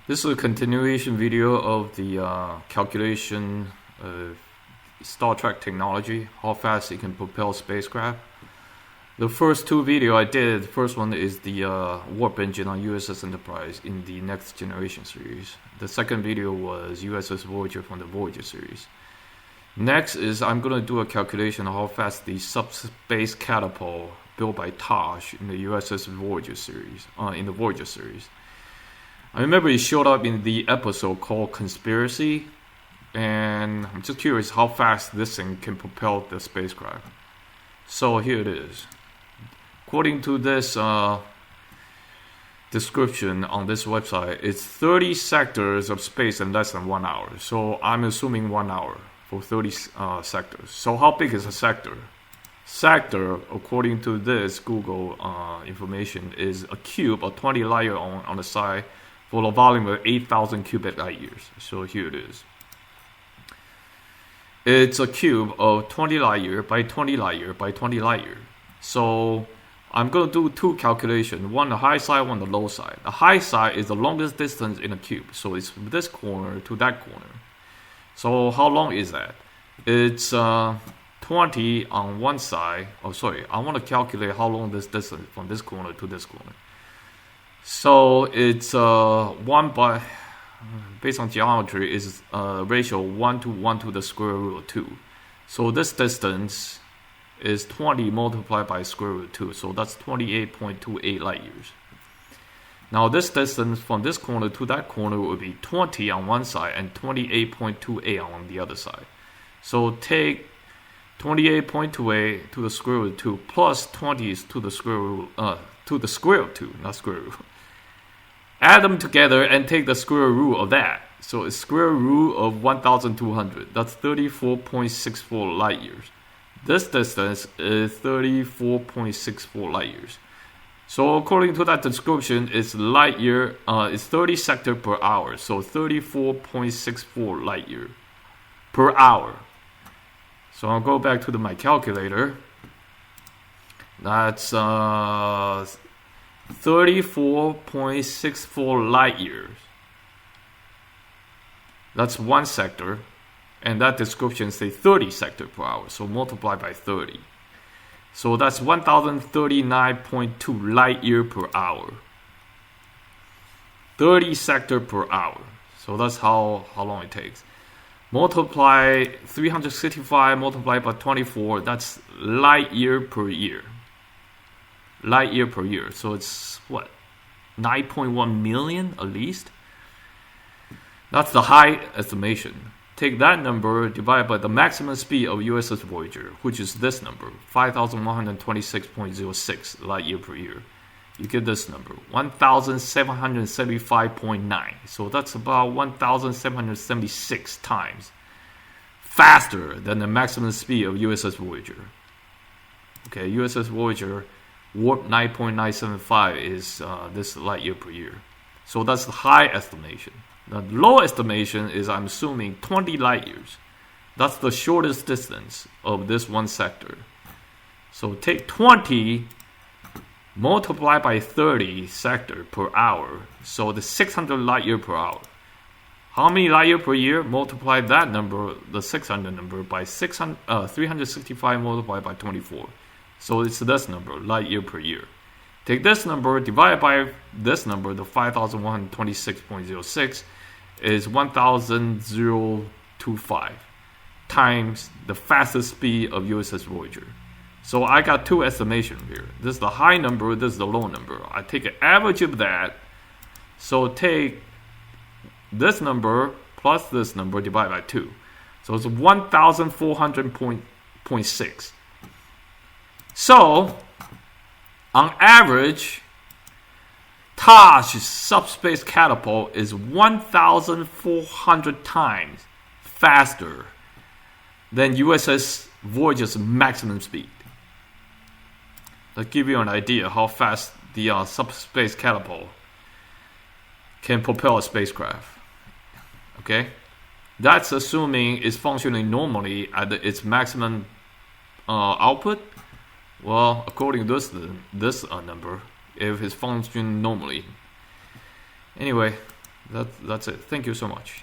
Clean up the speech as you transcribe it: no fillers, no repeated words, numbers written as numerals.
This is a continuation video of the calculation of Star Trek technology, how fast it can propel spacecraft. The first two videos I did, the first one is the warp engine on USS Enterprise in the Next Generation series. The second video was USS Voyager from the Voyager series. Next is I'm going to do a calculation of how fast the subspace catapult built by Taj in the USS Voyager series, in the Voyager series. I remember it showed up in the episode called Conspiracy, and I'm just curious how fast this thing can propel the spacecraft. So here it is. According to this description on this website, it's 30 sectors of space in less than 1 hour. So I'm assuming 1 hour for 30 sectors. So how big is a sector? Sector, according to this Google information, is a cube of 20 light years on the side for a volume of 8,000 cubic light years. So here it is. It's a cube of 20 light year by 20 light year by 20 light year. So I'm going to do two calculations, one the high side, one the low side. The high side is the longest distance in a cube. So it's from this corner to that corner. So how long is that? It's 20 on one side. Oh, sorry. I want to calculate how long this distance from this corner to this corner. So it's 1 by, based on geometry, is ratio 1 to 1 to the square root of 2. So this distance is 20 multiplied by square root of 2. So that's 28.28 light years. Now this distance from this corner to that corner would be 20 on one side and 28.28 on the other side. So take 28.28 to the square root of 2 plus 20 to the square root of 2, not square root. Add them together and take the square root of that. So it's square root of 1,200. That's 34.64 light years. This distance is 34.64 light years. So according to that description, it's light year. It's 30 sector per hour. So 34.64 light year per hour. So I'll go back to my calculator. That's 34.64 light years. That's one sector, and that description says 30 sector per hour, so multiply by 30. So that's 1039.2 light year per hour. 30 sector per hour. So that's how long it takes. Multiply 365 multiplied by 24, that's light year per year. Light year per year. So it's what? 9.1 million at least? That's the high estimation. Take that number divided by the maximum speed of USS Voyager, which is this number, 5,126.06 light year per year. You get this number, 1,775.9. So that's about 1,776 times faster than the maximum speed of USS Voyager. Okay, USS Voyager warp 9.975 is this light year per year. So that's the high estimation. The low estimation is, I'm assuming, 20 light years. That's the shortest distance of this one sector. So take 20 multiply by 30 sector per hour. So the 600 light year per hour. How many light year per year? Multiply that number, the 600 number, by 365 multiplied by 24. So it's this number, light year per year. Take this number, divide by this number, the 5,126.06 is 1,025 times the fastest speed of USS Voyager. So I got two estimations here. This is the high number, this is the low number. I take an average of that. So take this number plus this number divided by 2. So it's 1,400.6. So, on average, Taj's subspace catapult is 1,400 times faster than USS Voyager's maximum speed. That'll give you an idea how fast the subspace catapult can propel a spacecraft. Okay? That's assuming it's functioning normally at its maximum output. Well, according to this number, if it's functioning normally. Anyway, That's it. Thank you so much.